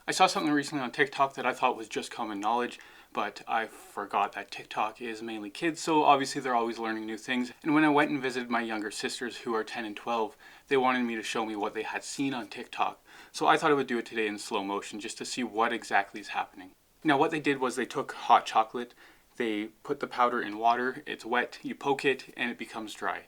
I saw something recently on TikTok that I thought was just common knowledge, but I forgot that TikTok is mainly kids, so obviously they're always learning new things. And when I went and visited my younger sisters who are 10 and 12, they wanted me to show me what they had seen on TikTok. So I thought I would do it today in slow motion just to see what exactly is happening. Now what they did was they took hot chocolate, they put the powder in water, it's wet, you poke it, and it becomes dry.